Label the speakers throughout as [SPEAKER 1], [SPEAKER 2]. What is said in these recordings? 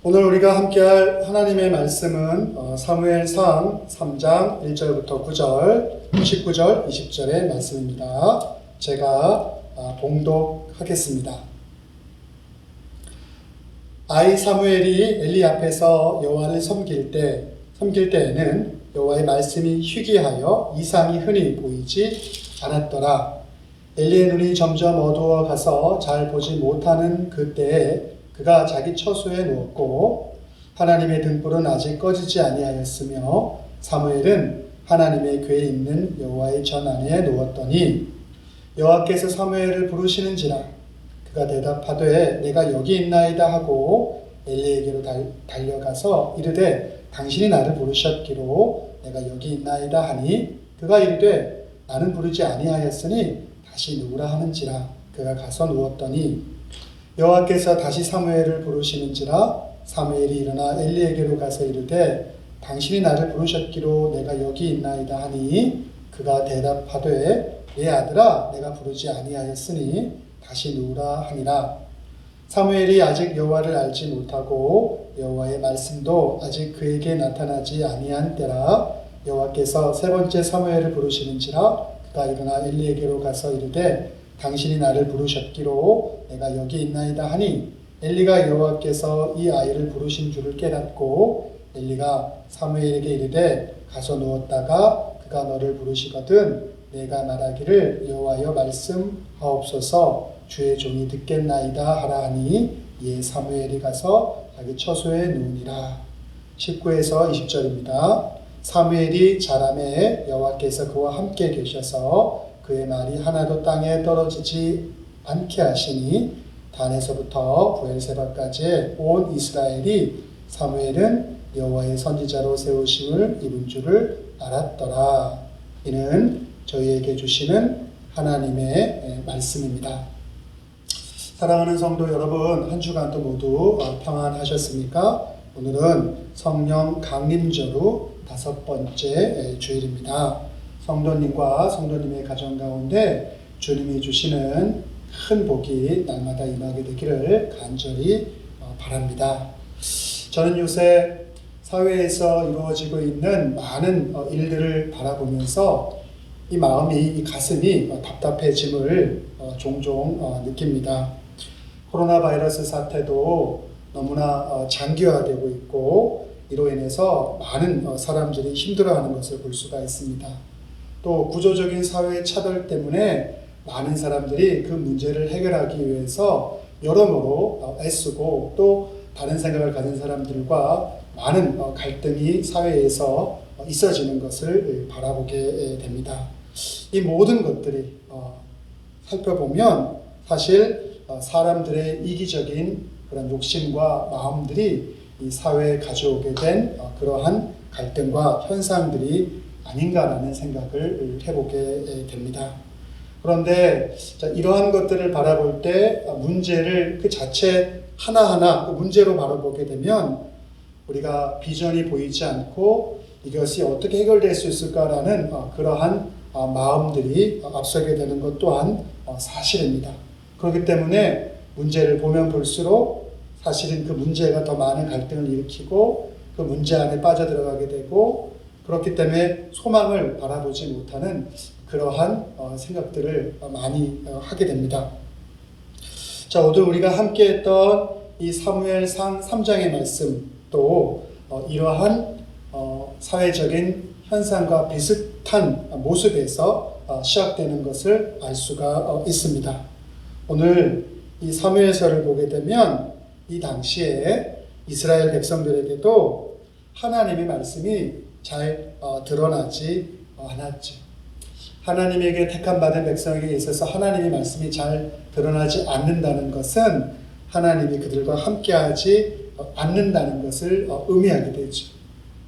[SPEAKER 1] 오늘 우리가 함께할 하나님의 말씀은 사무엘상 3장 1절부터 9절, 19절, 20절의 말씀입니다. 제가 봉독하겠습니다. 아이 사무엘이 엘리 앞에서 여호와를 섬길 때에는 여호와의 말씀이 희귀하여 이상이 흔히 보이지 않았더라. 엘리의 눈이 점점 어두워 가서 잘 보지 못하는 그때에 그가 자기 처소에 누웠고 하나님의 등불은 아직 꺼지지 아니하였으며 사무엘은 하나님의 궤에 있는 여호와의 전 안에 누웠더니 여호와께서 사무엘을 부르시는지라 그가 대답하되 내가 여기 있나이다 하고 엘리에게로 달려가서 이르되 당신이 나를 부르셨기로 내가 여기 있나이다 하니 그가 이르되 나는 부르지 아니하였으니 다시 누구라 하는지라 그가 가서 누웠더니 여호와께서 다시 사무엘을 부르시는지라 사무엘이 일어나 엘리에게로 가서 이르되 당신이 나를 부르셨기로 내가 여기 있나이다 하니 그가 대답하되 내 아들아 내가 부르지 아니하였으니 다시 누우라 하니라. 사무엘이 아직 여호와를 알지 못하고 여호와의 말씀도 아직 그에게 나타나지 아니한 때라 여호와께서 세 번째 사무엘을 부르시는지라 그가 일어나 엘리에게로 가서 이르되 당신이 나를 부르셨기로 내가 여기 있나이다 하니 엘리가 여호와께서 이 아이를 부르신 줄을 깨닫고 엘리가 사무엘에게 이르되 가서 누웠다가 그가 너를 부르시거든 내가 말하기를 여호와여 말씀하옵소서 주의 종이 듣겠나이다 하라 하니 이에 사무엘이 가서 자기 처소에 누우니라. 19에서 20절입니다. 사무엘이 자라매 여호와께서 그와 함께 계셔서 그의 말이 하나도 땅에 떨어지지 않게 하시니 단에서부터 부엘세바까지 온 이스라엘이 사무엘은 여호와의 선지자로 세우심을 입은 줄을 알았더라. 이는 저희에게 주시는 하나님의 말씀입니다. 사랑하는 성도 여러분, 한 주간도 모두 평안하셨습니까? 오늘은 성령 강림절후 5번째 주일입니다. 성도님과 성도님의 가정 가운데 주님이 주시는 큰 복이 날마다 임하게 되기를 간절히 바랍니다. 저는 요새 사회에서 이루어지고 있는 많은 일들을 바라보면서 이 가슴이 답답해짐을 종종 느낍니다. 코로나 바이러스 사태도 너무나 장기화되고 있고 이로 인해서 많은 사람들이 힘들어하는 것을 볼 수가 있습니다. 또 구조적인 사회 차별 때문에 많은 사람들이 그 문제를 해결하기 위해서 여러모로 애쓰고 또 다른 생각을 가진 사람들과 많은 갈등이 사회에서 있어지는 것을 바라보게 됩니다. 이 모든 것들이 살펴보면 사실 사람들의 이기적인 그런 욕심과 마음들이 이 사회에 가져오게 된 그러한 갈등과 현상들이 아닌가라는 생각을 해보게 됩니다. 그런데 이러한 것들을 바라볼 때 문제를 그 자체 하나하나 그 문제로 바라보게 되면 우리가 비전이 보이지 않고 이것이 어떻게 해결될 수 있을까라는 그러한 마음들이 앞서게 되는 것 또한 사실입니다. 그렇기 때문에 문제를 보면 볼수록 사실은 그 문제가 더 많은 갈등을 일으키고 그 문제 안에 빠져들어가게 되고 그렇기 때문에 소망을 바라보지 못하는 그러한 생각들을 많이 하게 됩니다. 자, 오늘 우리가 함께 했던 이 사무엘상 3장의 말씀 또 이러한 사회적인 현상과 비슷한 모습에서 시작되는 것을 알 수가 있습니다. 오늘 이 사무엘서를 보게 되면 이 당시에 이스라엘 백성들에게도 하나님의 말씀이 잘 드러나지 않았죠. 하나님에게 택함 받은 백성에게 있어서 하나님의 말씀이 잘 드러나지 않는다는 것은 하나님이 그들과 함께하지 않는다는 것을 의미하게 되죠.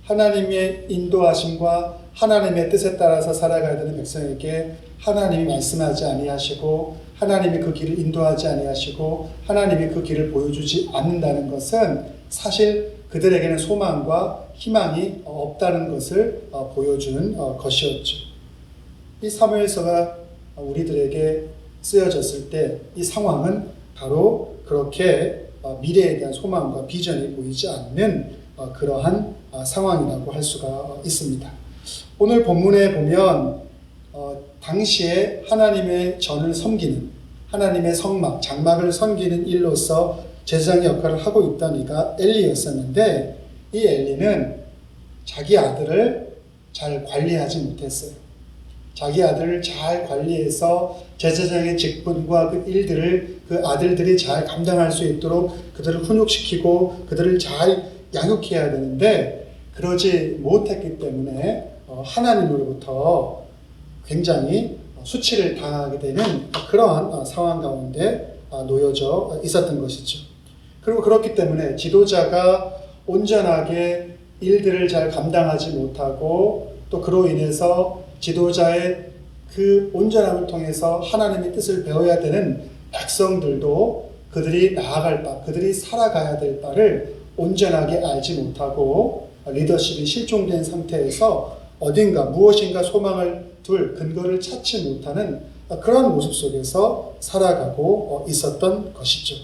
[SPEAKER 1] 하나님의 인도하심과 하나님의 뜻에 따라서 살아가야 되는 백성에게 하나님이 말씀하지 아니하시고 하나님이 그 길을 인도하지 아니하시고 하나님이 그 길을 보여주지 않는다는 것은 사실 그들에게는 소망과 희망이 없다는 것을 보여주는 것이었죠. 이 사무엘서가 우리들에게 쓰여졌을 때 이 상황은 바로 그렇게 미래에 대한 소망과 비전이 보이지 않는 그러한 상황이라고 할 수가 있습니다. 오늘 본문에 보면 당시에 하나님의 전을 섬기는, 하나님의 성막, 장막을 섬기는 일로서 제사장 역할을 하고 있던 이가 엘리였었는데, 이 엘리는 자기 아들을 잘 관리하지 못했어요. 자기 아들을 잘 관리해서 제사장의 직분과 그 일들을 그 아들들이 잘 감당할 수 있도록 그들을 훈육시키고 그들을 잘 양육해야 되는데, 그러지 못했기 때문에 하나님으로부터 굉장히 수치를 당하게 되는 그러한 상황 가운데 놓여져 있었던 것이죠. 그리고 그렇기 때문에 지도자가 온전하게 일들을 잘 감당하지 못하고, 또 그로 인해서 지도자의 그 온전함을 통해서 하나님의 뜻을 배워야 되는 백성들도 그들이 나아갈 바, 그들이 살아가야 될 바를 온전하게 알지 못하고 리더십이 실종된 상태에서 어딘가 무엇인가 소망을 둘 근거를 찾지 못하는 그런 모습 속에서 살아가고 있었던 것이죠.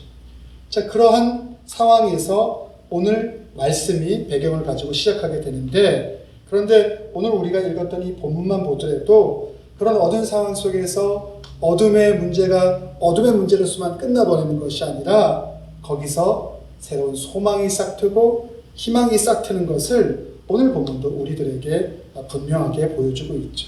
[SPEAKER 1] 자, 그러한 상황에서 오늘 말씀이 배경을 가지고 시작하게 되는데, 그런데 오늘 우리가 읽었던 이 본문만 보더라도 그런 어두운 상황 속에서 어둠의 문제로서만 끝나버리는 것이 아니라 거기서 새로운 소망이 싹트고 희망이 싹트는 것을 오늘 본문도 우리들에게 분명하게 보여주고 있죠.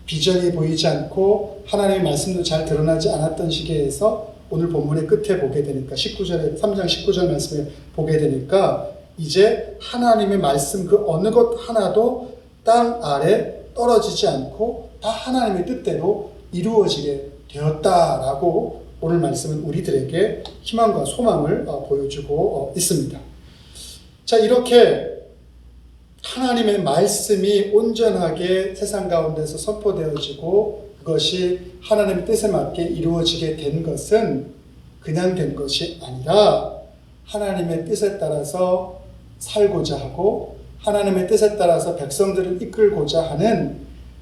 [SPEAKER 1] 비전이 보이지 않고 하나님의 말씀도 잘 드러나지 않았던 시기에서 오늘 본문의 끝에 보게 되니까 3장 19절 말씀을 보게 되니까 이제 하나님의 말씀 그 어느 것 하나도 땅 아래 떨어지지 않고 다 하나님의 뜻대로 이루어지게 되었다라고 오늘 말씀은 우리들에게 희망과 소망을 보여주고 있습니다. 자, 이렇게 하나님의 말씀이 온전하게 세상 가운데서 선포되어지고 그것이 하나님의 뜻에 맞게 이루어지게 된 것은 그냥 된 것이 아니라 하나님의 뜻에 따라서 살고자 하고 하나님의 뜻에 따라서 백성들을 이끌고자 하는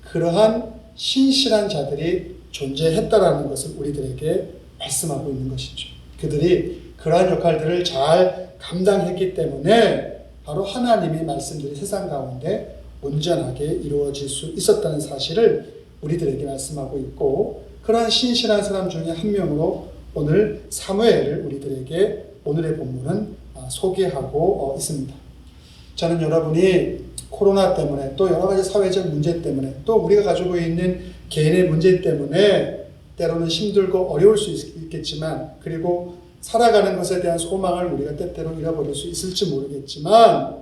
[SPEAKER 1] 그러한 신실한 자들이 존재했다라는 것을 우리들에게 말씀하고 있는 것이죠. 그들이 그러한 역할들을 잘 감당했기 때문에 바로 하나님의 말씀들이 세상 가운데 온전하게 이루어질 수 있었다는 사실을 우리들에게 말씀하고 있고, 그러한 신실한 사람 중에 한 명으로 오늘 사무엘을 우리들에게 오늘의 본문은 소개하고 있습니다. 저는 여러분이 코로나 때문에 또 여러 가지 사회적 문제 때문에 또 우리가 가지고 있는 개인의 문제 때문에 때로는 힘들고 어려울 수 있겠지만, 그리고 살아가는 것에 대한 소망을 우리가 때때로 잃어버릴 수 있을지 모르겠지만,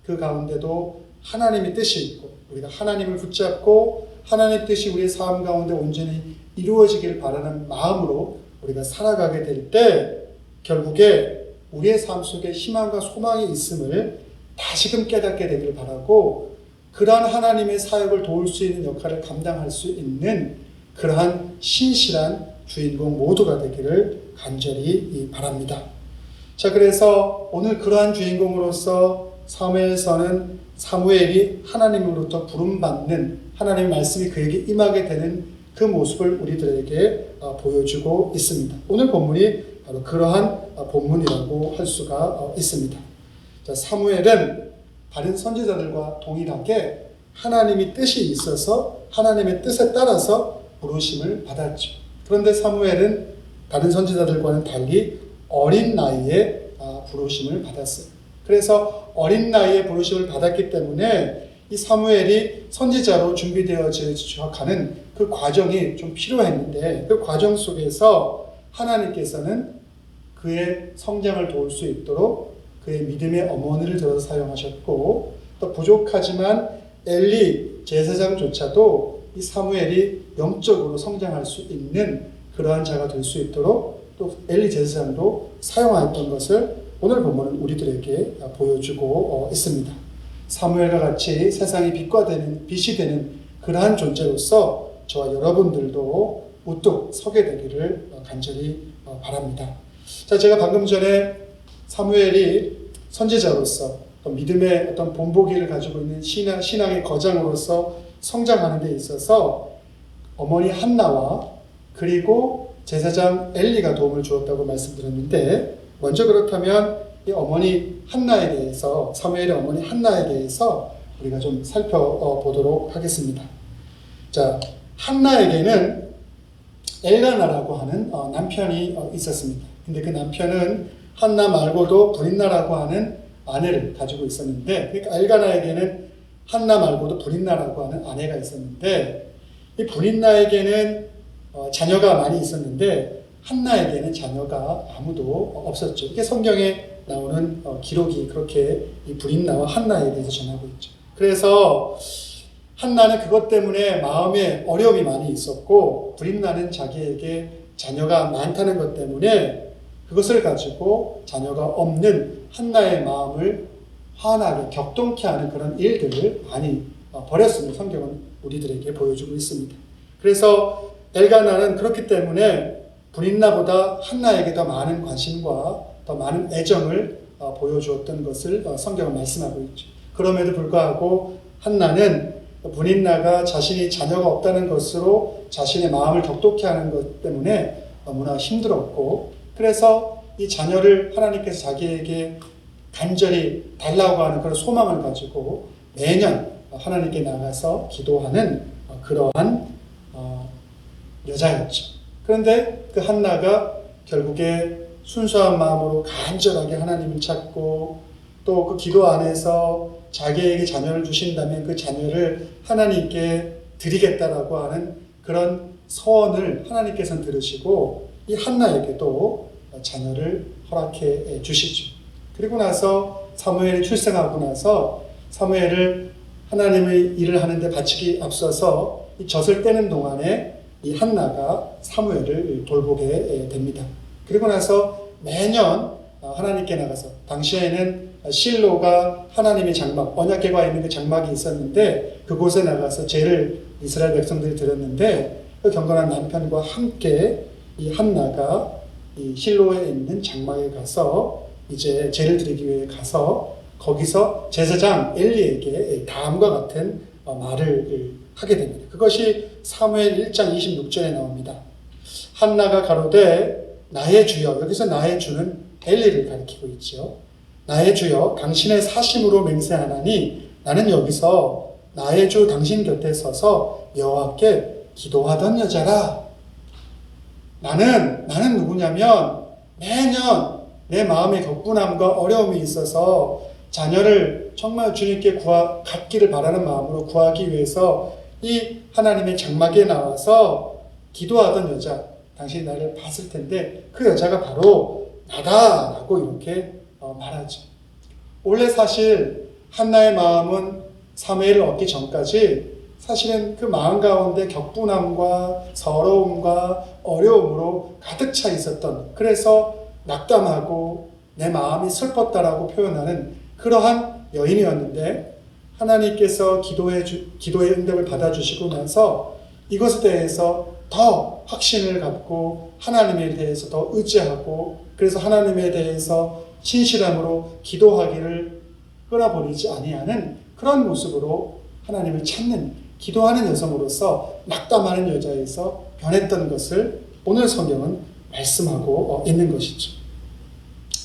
[SPEAKER 1] 그 가운데도 하나님의 뜻이 있고 우리가 하나님을 붙잡고 하나님의 뜻이 우리의 삶 가운데 온전히 이루어지길 바라는 마음으로 우리가 살아가게 될 때 결국에 우리의 삶 속에 희망과 소망이 있음을 다시금 깨닫게 되길 바라고, 그러한 하나님의 사역을 도울 수 있는 역할을 감당할 수 있는 그러한 신실한 주인공 모두가 되기를 간절히 바랍니다. 자, 그래서 오늘 그러한 주인공으로서 사무엘서는 사무엘이 하나님으로부터 부름받는, 하나님의 말씀이 그에게 임하게 되는 그 모습을 우리들에게 보여주고 있습니다. 오늘 본문이 바로 그러한 본문이라고 할 수가 있습니다. 자, 사무엘은 다른 선지자들과 동일하게 하나님의 뜻이 있어서 하나님의 뜻에 따라서 부르심을 받았죠. 그런데 사무엘은 다른 선지자들과는 달리 어린 나이에 부르심을 받았어요. 그래서 어린 나이에 부르심을 받았기 때문에 이 사무엘이 선지자로 준비되어져 가는 그 과정이 좀 필요했는데, 그 과정 속에서 하나님께서는 그의 성장을 도울 수 있도록 그의 믿음의 어머니를 들어서 사용하셨고, 또 부족하지만 엘리 제사장조차도 이 사무엘이 영적으로 성장할 수 있는 그러한 자가 될 수 있도록 또 엘리 제사장도 사용하였던 것을 오늘 본문은 우리들에게 보여주고 있습니다. 사무엘과 같이 세상의 빛이 되는 그러한 존재로서 저와 여러분들도 우뚝 서게 되기를 간절히 바랍니다. 자, 제가 방금 전에 사무엘이 선지자로서 믿음의 어떤 본보기를 가지고 있는 신앙의 거장으로서 성장하는 데 있어서 어머니 한나와 그리고 제사장 엘리가 도움을 주었다고 말씀드렸는데, 먼저 그렇다면 이 어머니 한나에 대해서, 사무엘의 어머니 한나에 대해서 우리가 좀 살펴보도록 하겠습니다. 자, 한나에게는 엘가나라고 하는 남편이 있었습니다. 근데 그 남편은 한나 말고도 브린나라고 하는 아내를 가지고 있었는데, 그러니까 엘가나에게는 한나 말고도 브린나라고 하는 아내가 있었는데, 이 브린나에게는 자녀가 많이 있었는데 한나에게는 자녀가 아무도 없었죠. 이게 성경에 나오는 기록이 그렇게 이 브린나와 한나에 대해서 전하고 있죠. 그래서 한나는 그것 때문에 마음에 어려움이 많이 있었고, 브린나는 자기에게 자녀가 많다는 것 때문에 그것을 가지고 자녀가 없는 한나의 마음을 화나게 격동케 하는 그런 일들을 많이 벌였음을 성경은 우리들에게 보여주고 있습니다. 그래서 엘가나는 그렇기 때문에 브린나보다 한나에게 더 많은 관심과 더 많은 애정을 보여주었던 것을 성경은 말씀하고 있죠. 그럼에도 불구하고 한나는 브린나가 자신이 자녀가 없다는 것으로 자신의 마음을 격동케 하는 것 때문에 너무나 힘들었고, 그래서 이 자녀를 하나님께서 자기에게 간절히 달라고 하는 그런 소망을 가지고 매년 하나님께 나가서 기도하는 그러한 여자였죠. 그런데 그 한나가 결국에 순수한 마음으로 간절하게 하나님을 찾고, 또 그 기도 안에서 자기에게 자녀를 주신다면 그 자녀를 하나님께 드리겠다라고 하는 그런 서원을 하나님께서는 들으시고 이 한나에게도 자녀를 허락해 주시죠. 그리고 나서 사무엘이 출생하고 나서 사무엘을 하나님의 일을 하는데 바치기 앞서서 이 젖을 떼는 동안에 이 한나가 사무엘을 돌보게 됩니다. 그리고 나서 매년 하나님께 나가서, 당시에는 실로가 하나님의 장막, 언약궤가 있는 그 장막이 있었는데 그곳에 나가서 제를 이스라엘 백성들이 드렸는데, 그 경건한 남편과 함께 이 한나가 이 실로에 있는 장막에 가서 이제 제를 드리기 위해 가서 거기서 제사장 엘리에게 다음과 같은 말을 하게 됩니다. 그것이 사무엘 1장 26절에 나옵니다. 한나가 가로되 나의 주여, 여기서 나의 주는 엘리를 가리키고 있죠. 나의 주여, 당신의 사심으로 맹세하나니 나는 여기서 나의 주 당신 곁에 서서 여호와께 기도하던 여자라. 나는 누구냐면 매년 내 마음에 격분함과 어려움이 있어서 자녀를 정말 주님께 갖기를 바라는 마음으로 구하기 위해서 이 하나님의 장막에 나와서 기도하던 여자, 당신이 나를 봤을 텐데 그 여자가 바로 나다라고 이렇게 말하죠. 원래 사실 한나의 마음은 사무엘을 얻기 전까지 사실은 그 마음 가운데 격분함과 서러움과 어려움으로 가득 차 있었던, 그래서 낙담하고 내 마음이 슬펐다라고 표현하는 그러한 여인이었는데, 하나님께서 기도의 응답을 받아주시고 나서 이것에 대해서 더 확신을 갖고 하나님에 대해서 더 의지하고, 그래서 하나님에 대해서 신실함으로 기도하기를 끊어버리지 아니하는 그런 모습으로 하나님을 찾는, 기도하는 여성으로서 낙담하는 여자에서 변했던 것을 오늘 성경은 말씀하고 있는 것이죠.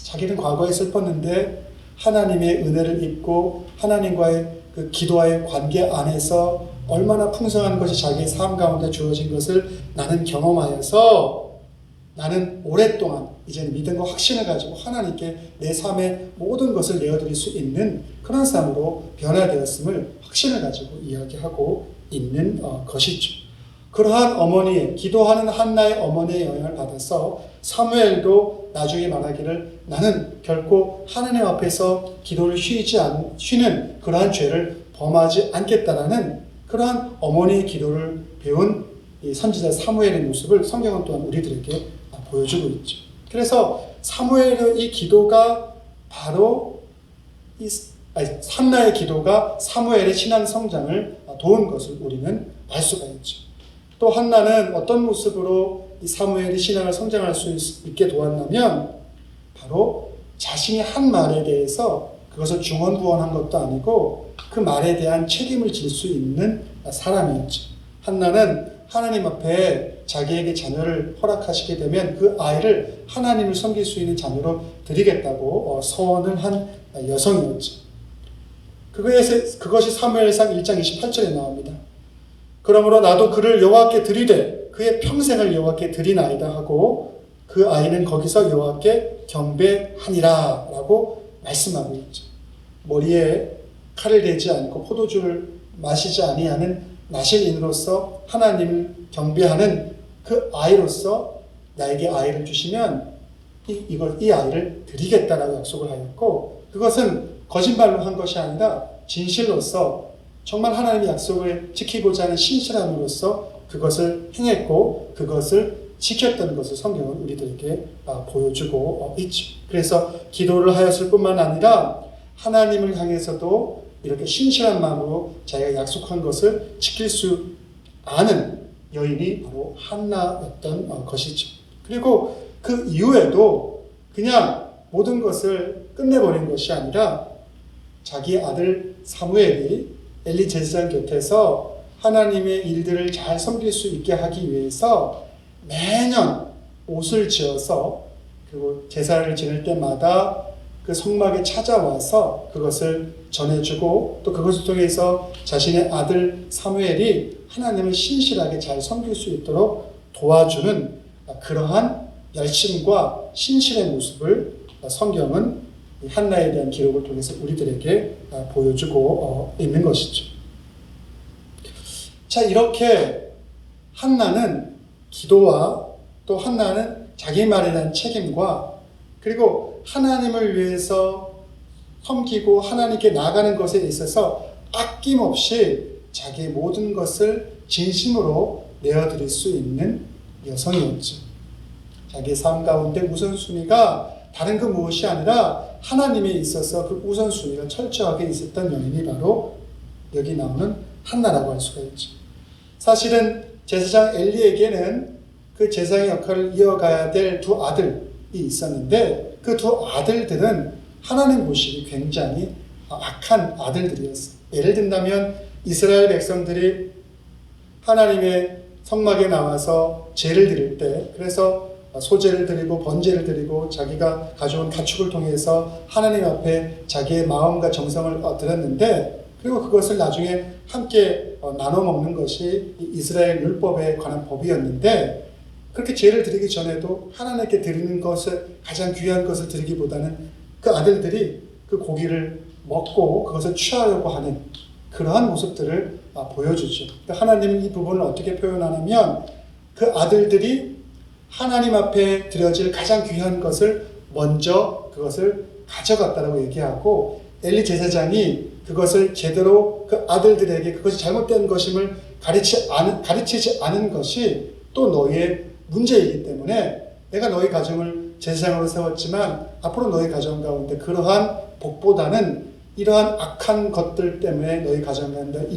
[SPEAKER 1] 자기는 과거에 슬펐는데 하나님의 은혜를 입고 하나님과의 그 기도와의 관계 안에서 얼마나 풍성한 것이 자기의 삶 가운데 주어진 것을 나는 경험하여서 나는 오랫동안 이제는 믿음과 확신을 가지고 하나님께 내 삶의 모든 것을 내어드릴 수 있는 그런 삶으로 변화되었음을 확신을 가지고 이야기하고 있는 것이죠. 그러한 어머니의, 기도하는 한나의 어머니의 영향을 받아서 사무엘도 나중에 말하기를 나는 결코 하나님 앞에서 기도를 쉬는 그러한 죄를 범하지 않겠다라는 그러한 어머니의 기도를 배운 이 선지자 사무엘의 모습을 성경은 또한 우리들에게 보여주고 있죠. 그래서 사무엘의 이 기도가 바로 한나의 기도가 사무엘의 신앙 성장을 도운 것을 우리는 알 수가 있죠. 또 한나는 어떤 모습으로 이 사무엘이 신앙을 성장할 수 있게 도왔냐면 바로 자신이 한 말에 대해서 그것을 중언부언한 것도 아니고 그 말에 대한 책임을 질 수 있는 사람이었죠. 한나는 하나님 앞에 자기에게 자녀를 허락하시게 되면 그 아이를 하나님을 섬길 수 있는 자녀로 드리겠다고 서원을 한 여성이었죠. 그것이 사무엘상 1장 28절에 나옵니다. 그러므로 나도 그를 여호와께 드리되 그의 평생을 여호와께 드리나이다 하고 그 아이는 거기서 여호와께 경배하니라 라고 말씀하고 있죠. 머리에 칼을 대지 않고 포도주를 마시지 아니하는 나실인으로서 하나님을 경배하는 그 아이로서 나에게 아이를 주시면 이 아이를 드리겠다라고 약속을 하였고, 그것은 거짓말로 한 것이 아니라 진실로서 정말 하나님의 약속을 지키고자 하는 신실함으로써 그것을 행했고 그것을 지켰던 것을 성경은 우리들에게 보여주고 있죠. 그래서 기도를 하였을 뿐만 아니라 하나님을 향해서도 이렇게 신실한 마음으로 자기가 약속한 것을 지킬 수 아는 여인이 바로 한나였던 것이죠. 그리고 그 이후에도 그냥 모든 것을 끝내버린 것이 아니라 자기 아들 사무엘이 엘리 제사장 곁에서 하나님의 일들을 잘 섬길 수 있게 하기 위해서 매년 옷을 지어서 그리고 제사를 지낼 때마다 그 성막에 찾아와서 그것을 전해주고 또 그것을 통해서 자신의 아들 사무엘이 하나님을 신실하게 잘 섬길 수 있도록 도와주는 그러한 열심과 신실의 모습을 성경은 한나에 대한 기록을 통해서 우리들에게 보여주고 있는 것이죠. 자, 이렇게 한나는 기도와 또 한나는 자기 말에 대한 책임과 그리고 하나님을 위해서 섬기고 하나님께 나아가는 것에 있어서 아낌없이 자기의 모든 것을 진심으로 내어드릴 수 있는 여성이었죠. 자기의 삶 가운데 우선순위가 다른 그 무엇이 아니라 하나님에 있어서 그 우선순위가 철저하게 있었던 여인이 바로 여기 나오는 한나라고 할 수가 있죠. 사실은 제사장 엘리에게는 그 제사장의 역할을 이어가야 될 두 아들이 있었는데 그 두 아들들은 하나님 보시기 굉장히 악한 아들들이었어요. 예를 든다면 이스라엘 백성들이 하나님의 성막에 나와서 제를 드릴 때 그래서 소제를 드리고 번제를 드리고 자기가 가져온 가축을 통해서 하나님 앞에 자기의 마음과 정성을 드렸는데 그리고 그것을 나중에 함께 나눠 먹는 것이 이스라엘 율법에 관한 법이었는데 그렇게 제를 드리기 전에도 하나님께 드리는 것을 가장 귀한 것을 드리기보다는 그 아들들이 그 고기를 먹고 그것을 취하려고 하는 그러한 모습들을 보여주죠. 하나님은 이 부분을 어떻게 표현하냐면 그 아들들이 하나님 앞에 드려질 가장 귀한 것을 먼저 그것을 가져갔다라고 얘기하고 엘리 제사장이 그것을 제대로 그 아들들에게 그것이 잘못된 것임을 가르치지 않은 것이 또 너희의 문제이기 때문에 내가 너희 가정을 제사장으로 세웠지만 앞으로 너희 가정 가운데 그러한 복보다는 이러한 악한 것들 때문에 너희 가정 가운데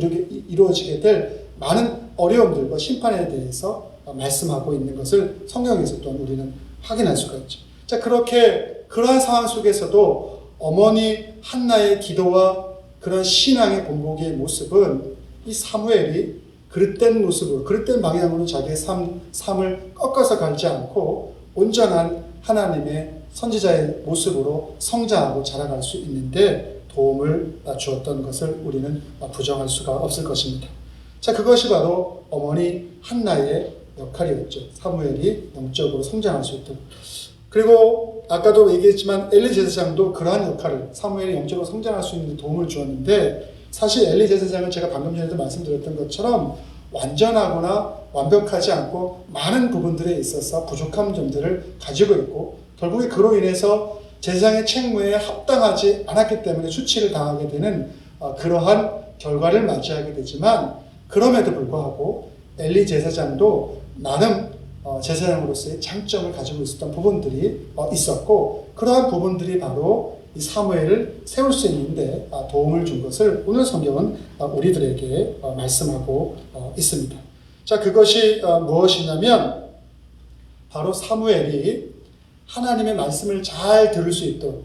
[SPEAKER 1] 이루어지게 될 많은 어려움들과 심판에 대해서 말씀하고 있는 것을 성경에서 또한 우리는 확인할 수가 있죠. 자, 그러한 상황 속에서도 어머니 한나의 기도와 그런 신앙의 본보기의 모습은 이 사무엘이 그릇된 모습으로, 그릇된 방향으로 자기의 삶을 꺾어서 가지 않고 온전한 하나님의 선지자의 모습으로 성장하고 자라갈 수 있는데 도움을 주었던 것을 우리는 부정할 수가 없을 것입니다. 자, 그것이 바로 어머니 한나의 역할이었죠. 사무엘이 영적으로 성장할 수 있도록. 그리고 아까도 얘기했지만 엘리 제사장도 그러한 역할을 사무엘이 영적으로 성장할 수 있는 도움을 주었는데 사실 엘리 제사장은 제가 방금 전에도 말씀드렸던 것처럼 완전하거나 완벽하지 않고 많은 부분들에 있어서 부족한 점들을 가지고 있고 결국에 그로 인해서 제사장의 책무에 합당하지 않았기 때문에 수치를 당하게 되는 그러한 결과를 맞이하게 되지만 그럼에도 불구하고 엘리 제사장도 나름 제사장으로서의 장점을 가지고 있었던 부분들이 있었고 그러한 부분들이 바로 이 사무엘을 세울 수 있는데 도움을 준 것을 오늘 성경은 우리들에게 말씀하고 있습니다. 자, 그것이 무엇이냐면 바로 사무엘이 하나님의 말씀을 잘 들을 수 있도록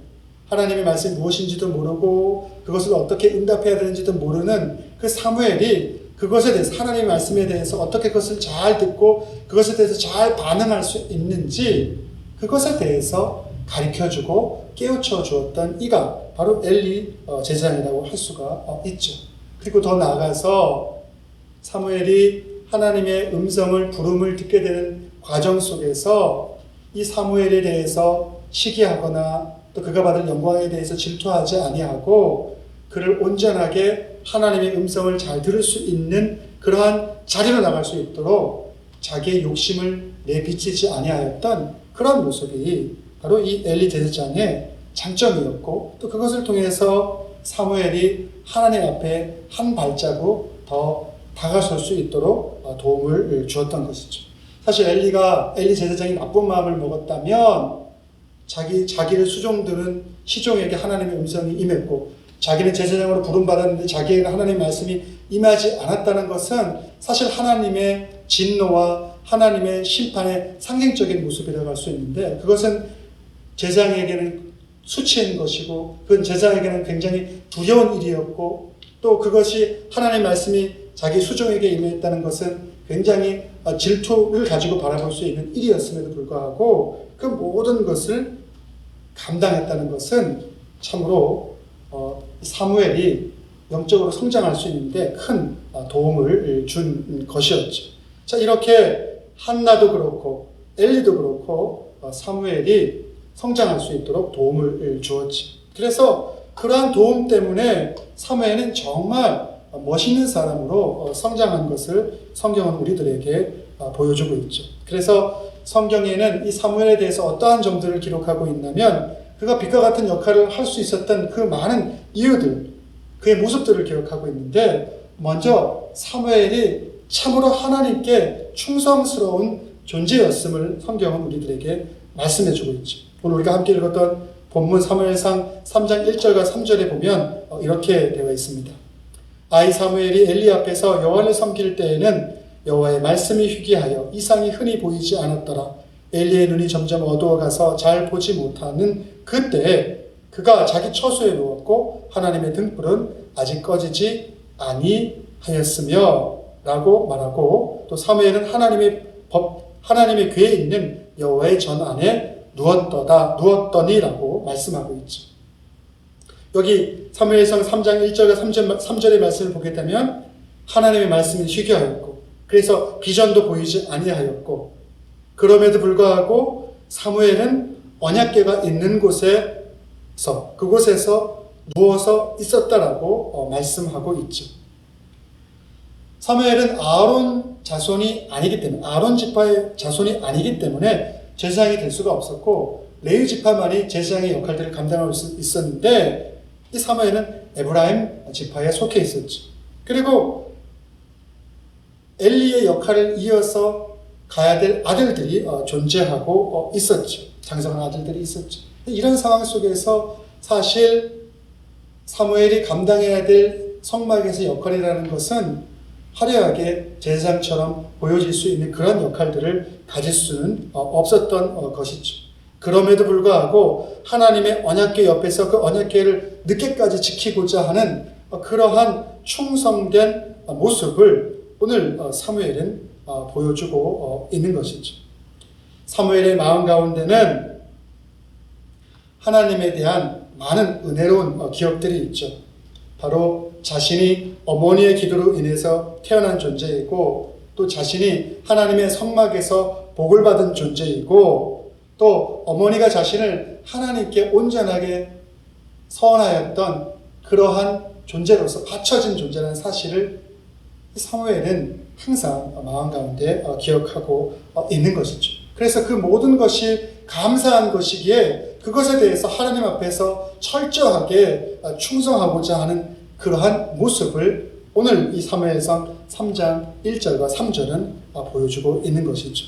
[SPEAKER 1] 하나님의 말씀이 무엇인지도 모르고 그것을 어떻게 응답해야 되는지도 모르는 그 사무엘이 그것에 대해서 하나님의 말씀에 대해서 어떻게 그것을 잘 듣고 그것에 대해서 잘 반응할 수 있는지 그것에 대해서 가르쳐주고 깨우쳐 주었던 이가 바로 엘리 제사장이라고 할 수가 있죠. 그리고 더 나아가서 사무엘이 하나님의 음성을 부름을 듣게 되는 과정 속에서 이 사무엘에 대해서 시기하거나 또 그가 받을 영광에 대해서 질투하지 아니하고 그를 온전하게 하나님의 음성을 잘 들을 수 있는 그러한 자리로 나갈 수 있도록 자기의 욕심을 내비치지 아니하였던 그런 모습이 바로 이 엘리 제사장의 장점이었고 또 그것을 통해서 사무엘이 하나님 앞에 한 발자국 더 다가설 수 있도록 도움을 주었던 것이죠. 사실 엘리 제사장이 나쁜 마음을 먹었다면 자기를 수종드는 시종에게 하나님의 음성이 임했고 자기는 제사장으로 부름받았는데 자기에게 하나님의 말씀이 임하지 않았다는 것은 사실 하나님의 진노와 하나님의 심판의 상징적인 모습이라고 할 수 있는데 그것은 제사장에게는 수치인 것이고 그건 제사장에게는 굉장히 두려운 일이었고 또 그것이 하나님의 말씀이 자기 수종에게 임했다는 것은 굉장히 질투를 가지고 바라볼 수 있는 일이었음에도 불구하고 그 모든 것을 감당했다는 것은 참으로 사무엘이 영적으로 성장할 수 있는데 큰 도움을 준 것이었죠. 자, 이렇게 한나도 그렇고 엘리도 그렇고 사무엘이 성장할 수 있도록 도움을 주었지. 그래서 그러한 도움 때문에 사무엘은 정말 멋있는 사람으로 성장한 것을 성경은 우리들에게 보여주고 있죠. 그래서 성경에는 이 사무엘에 대해서 어떠한 점들을 기록하고 있냐면 그가 빛과 같은 역할을 할 수 있었던 그 많은 이유들, 그의 모습들을 기록하고 있는데 먼저 사무엘이 참으로 하나님께 충성스러운 존재였음을 성경은 우리들에게 말씀해주고 있죠. 오늘 우리가 함께 읽었던 본문 사무엘상 3장 1절과 3절에 보면 이렇게 되어 있습니다. 아이 사무엘이 엘리 앞에서 여호와를 섬길 때에는 여호와의 말씀이 희귀하여 이상이 흔히 보이지 않았더라. 엘리의 눈이 점점 어두워가서 잘 보지 못하는 그때에 그가 자기 처소에 누웠고 하나님의 등불은 아직 꺼지지 아니하였으며 라고 말하고 또 사무엘은 하나님의 궤에 있는 여호와의 전 안에 누웠더니라고 말씀하고 있죠. 여기 사무엘상 3장 1절과 3절의 말씀을 보게 되면 하나님의 말씀이 희귀하였고 그래서 비전도 보이지 아니하였고 그럼에도 불구하고 사무엘은 언약궤가 있는 그곳에서 누워서 있었다라고 말씀하고 있죠. 사무엘은 아론 지파의 자손이 아니기 때문에 제사장이 될 수가 없었고 레위 지파만이 제사장의 역할들을 감당하고 있었는데 이 사무엘은 에브라임 지파에 속해 있었죠. 그리고 엘리의 역할을 이어서 가야 될 아들들이 존재하고 있었죠. 장성한 아들들이 있었죠. 이런 상황 속에서 사실 사무엘이 감당해야 될 성막에서의 역할이라는 것은 화려하게 제사장처럼 보여질 수 있는 그런 역할들을 가질 수는 없었던 것이죠. 그럼에도 불구하고 하나님의 언약궤 옆에서 그 언약궤를 늦게까지 지키고자 하는 그러한 충성된 모습을 오늘 사무엘은 보여주고 있는 것이죠. 사무엘의 마음 가운데는 하나님에 대한 많은 은혜로운 기억들이 있죠. 바로 자신이 어머니의 기도로 인해서 태어난 존재이고 또 자신이 하나님의 성막에서 복을 받은 존재이고 또 어머니가 자신을 하나님께 온전하게 서원하였던 그러한 존재로서 바쳐진 존재라는 사실을 사무엘은 항상 마음 가운데 기억하고 있는 것이죠. 그래서 그 모든 것이 감사한 것이기에 그것에 대해서 하나님 앞에서 철저하게 충성하고자 하는 그러한 모습을 오늘 이 사무엘상 3장 1절과 3절은 보여주고 있는 것이죠.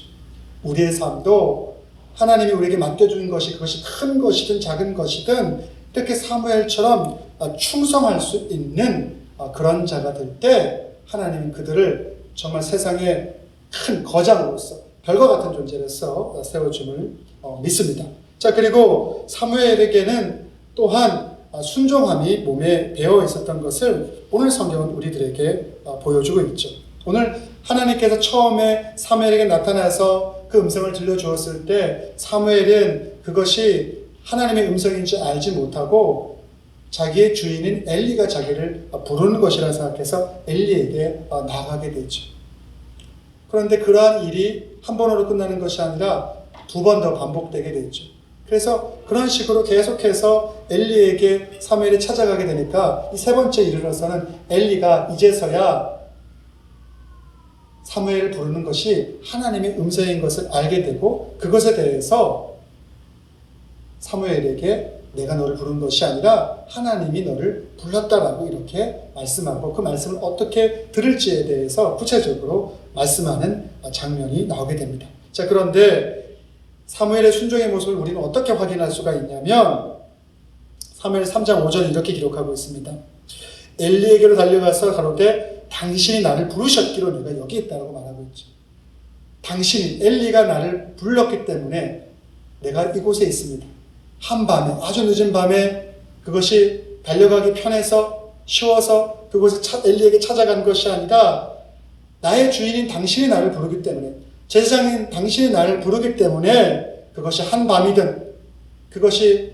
[SPEAKER 1] 우리의 삶도 하나님이 우리에게 맡겨주는 것이 그것이 큰 것이든 작은 것이든 이렇게 사무엘처럼 충성할 수 있는 그런 자가 될 때 하나님은 그들을 정말 세상의 큰 거장으로서 별과 같은 존재로서 세워줌을 믿습니다. 자, 그리고 사무엘에게는 또한 순종함이 몸에 배어 있었던 것을 오늘 성경은 우리들에게 보여주고 있죠. 오늘 하나님께서 처음에 사무엘에게 나타나서 그 음성을 들려주었을 때 사무엘은 그것이 하나님의 음성인지 알지 못하고 자기의 주인인 엘리가 자기를 부르는 것이라 생각해서 엘리에게 나가게 되죠. 그런데 그러한 일이 한 번으로 끝나는 것이 아니라 두 번 더 반복되게 되죠. 그래서 그런 식으로 계속해서 엘리에게 사무엘이 찾아가게 되니까 이 세 번째 이르러서는 엘리가 이제서야 사무엘을 부르는 것이 하나님의 음성인 것을 알게 되고 그것에 대해서 사무엘에게 내가 너를 부른 것이 아니라 하나님이 너를 불렀다라고 이렇게 말씀하고 그 말씀을 어떻게 들을지에 대해서 구체적으로 말씀하는 장면이 나오게 됩니다. 자, 그런데 사무엘의 순종의 모습을 우리는 어떻게 확인할 수가 있냐면 사무엘 3장 5절 이렇게 기록하고 있습니다. 엘리에게로 달려가서 가로되 당신이 나를 부르셨기로 내가 여기 있다고 말하고 있죠. 당신이 엘리가 나를 불렀기 때문에 내가 이곳에 있습니다. 한밤에 아주 늦은 밤에 그것이 달려가기 편해서 쉬워서 그곳에 엘리에게 찾아간 것이 아니라 나의 주인인 당신이 나를 부르기 때문에 제사장인 당신이 나를 부르기 때문에 그것이 한밤이든 그것이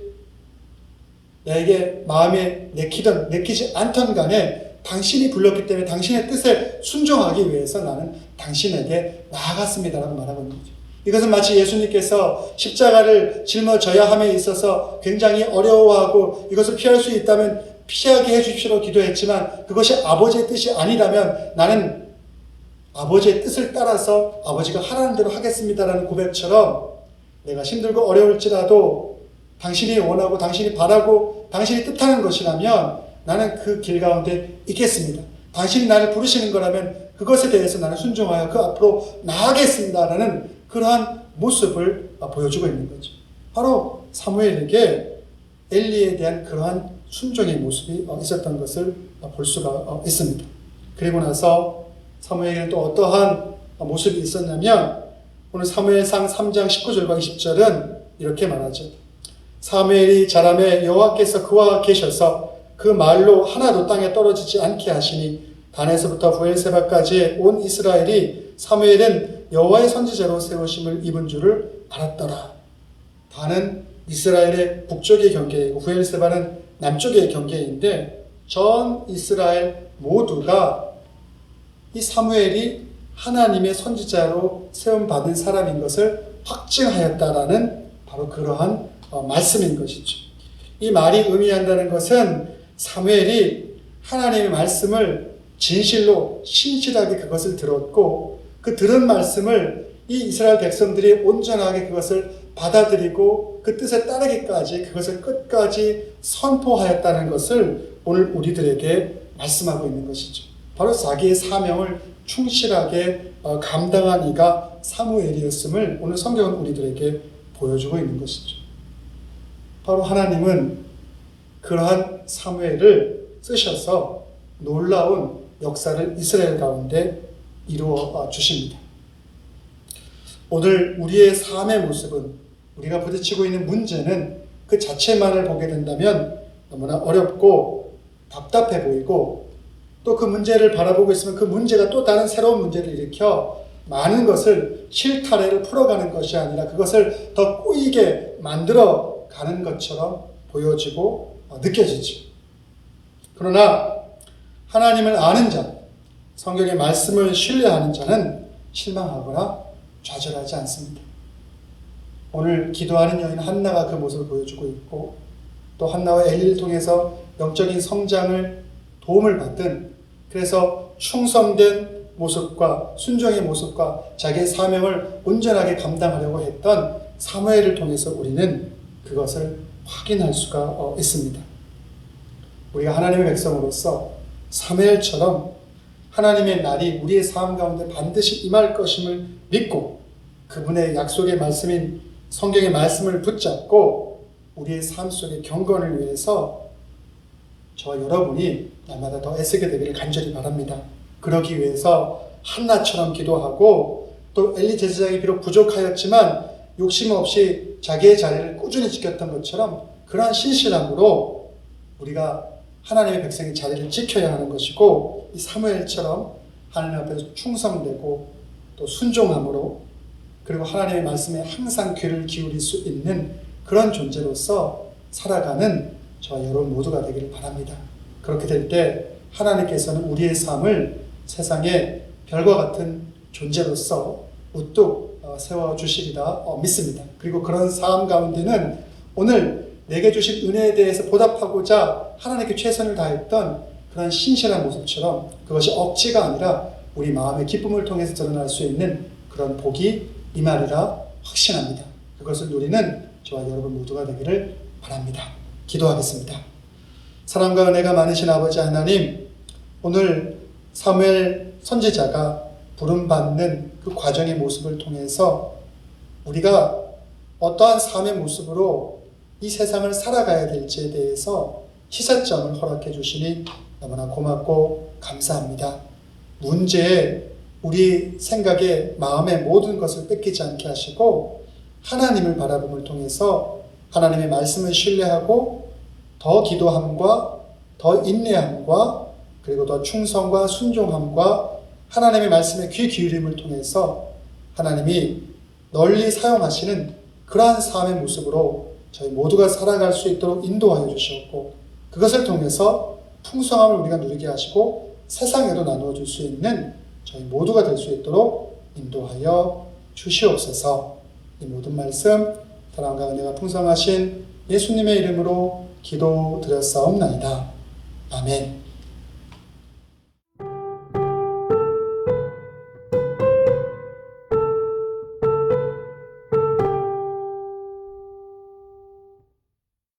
[SPEAKER 1] 내게 마음에 내키든 내키지 않던 간에 당신이 불렀기 때문에 당신의 뜻에 순종하기 위해서 나는 당신에게 나아갔습니다라고 말하고 있는 거죠. 이것은 마치 예수님께서 십자가를 짊어져야 함에 있어서 굉장히 어려워하고 이것을 피할 수 있다면 피하게 해주십시오 기도했지만 그것이 아버지의 뜻이 아니라면 나는 아버지의 뜻을 따라서 아버지가 하라는 대로 하겠습니다라는 고백처럼 내가 힘들고 어려울지라도 당신이 원하고 당신이 바라고 당신이 뜻하는 것이라면 나는 그 길 가운데 있겠습니다. 당신이 나를 부르시는 거라면 그것에 대해서 나는 순종하여 그 앞으로 나아가겠습니다라는 그러한 모습을 보여주고 있는 거죠. 바로 사무엘에게 엘리에 대한 그러한 순종의 모습이 있었던 것을 볼 수가 있습니다. 그리고 나서 사무엘에게는 또 어떠한 모습이 있었냐면 오늘 사무엘상 3장 19절과 20절은 이렇게 말하죠. 사무엘이 자라매 여호와께서 그와 계셔서 그 말로 하나도 땅에 떨어지지 않게 하시니 단에서부터 부엘세바까지 온 이스라엘이 사무엘은 여호와의 선지자로 세우심을 입은 줄을 알았더라. 단은 이스라엘의 북쪽의 경계이고 부엘세바는 남쪽의 경계인데 전 이스라엘 모두가 이 사무엘이 하나님의 선지자로 세움받은 사람인 것을 확증하였다라는 바로 그러한 말씀인 것이죠. 이 말이 의미한다는 것은 사무엘이 하나님의 말씀을 진실로 신실하게 그것을 들었고 그 들은 말씀을 이 이스라엘 백성들이 온전하게 그것을 받아들이고 그 뜻에 따르기까지 그것을 끝까지 선포하였다는 것을 오늘 우리들에게 말씀하고 있는 것이죠. 바로 자기의 사명을 충실하게 감당한 이가 사무엘이었음을 오늘 성경은 우리들에게 보여주고 있는 것이죠. 바로 하나님은 그러한 사무엘을 쓰셔서 놀라운 역사를 이스라엘 가운데 이루어 주십니다. 오늘 우리의 삶의 모습은 우리가 부딪히고 있는 문제는 그 자체만을 보게 된다면 너무나 어렵고 답답해 보이고 또 그 문제를 바라보고 있으면 그 문제가 또 다른 새로운 문제를 일으켜 많은 것을 실타래를 풀어가는 것이 아니라 그것을 더 꼬이게 만들어 가는 것처럼 보여지고 느껴지죠. 그러나 하나님을 아는 자, 성경의 말씀을 신뢰하는 자는 실망하거나 좌절하지 않습니다. 오늘 기도하는 여인 한나가 그 모습을 보여주고 있고 또 한나와 엘리를 통해서 영적인 성장을 도움을 받든 그래서 충성된 모습과 순종의 모습과 자기의 사명을 온전하게 감당하려고 했던 사무엘을 통해서 우리는 그것을 확인할 수가 있습니다. 우리가 하나님의 백성으로서 사무엘처럼 하나님의 날이 우리의 삶 가운데 반드시 임할 것임을 믿고 그분의 약속의 말씀인 성경의 말씀을 붙잡고 우리의 삶 속의 경건을 위해서 저와 여러분이 날마다 더 애쓰게 되기를 간절히 바랍니다. 그러기 위해서 한나처럼 기도하고 또 엘리 제사장이 비록 부족하였지만 욕심 없이 자기의 자리를 꾸준히 지켰던 것처럼 그러한 신실함으로 우리가 하나님의 백성의 자리를 지켜야 하는 것이고, 이 사무엘처럼 하나님 앞에서 충성되고 또 순종함으로, 그리고 하나님의 말씀에 항상 귀를 기울일 수 있는 그런 존재로서 살아가는 저와 여러분 모두가 되기를 바랍니다. 그렇게 될 때 하나님께서는 우리의 삶을 세상의 별과 같은 존재로서 우뚝 세워주시리라 믿습니다. 그리고 그런 삶 가운데는 오늘 내게 주신 은혜에 대해서 보답하고자 하나님께 최선을 다했던 그런 신실한 모습처럼, 그것이 억지가 아니라 우리 마음의 기쁨을 통해서 드러날 수 있는 그런 복이 임하리라 확신합니다. 그것을 누리는 저와 여러분 모두가 되기를 바랍니다. 기도하겠습니다. 사랑과 은혜가 많으신 아버지 하나님, 오늘 사무엘 선지자가 부름받는 그 과정의 모습을 통해서 우리가 어떠한 삶의 모습으로 이 세상을 살아가야 될지에 대해서 시사점을 허락해 주시니 너무나 고맙고 감사합니다. 문제에 우리 생각에 마음의 모든 것을 뺏기지 않게 하시고 하나님을 바라봄을 통해서 하나님의 말씀을 신뢰하고 더 기도함과 더 인내함과 그리고 더 충성과 순종함과 하나님의 말씀에 귀 기울임을 통해서 하나님이 널리 사용하시는 그러한 삶의 모습으로 저희 모두가 살아갈 수 있도록 인도하여 주시옵고, 그것을 통해서 풍성함을 우리가 누리게 하시고 세상에도 나누어 줄 수 있는 저희 모두가 될 수 있도록 인도하여 주시옵소서. 이 모든 말씀 사랑과 은혜가 풍성하신 예수님의 이름으로 기도드렸사옵나이다. 아멘.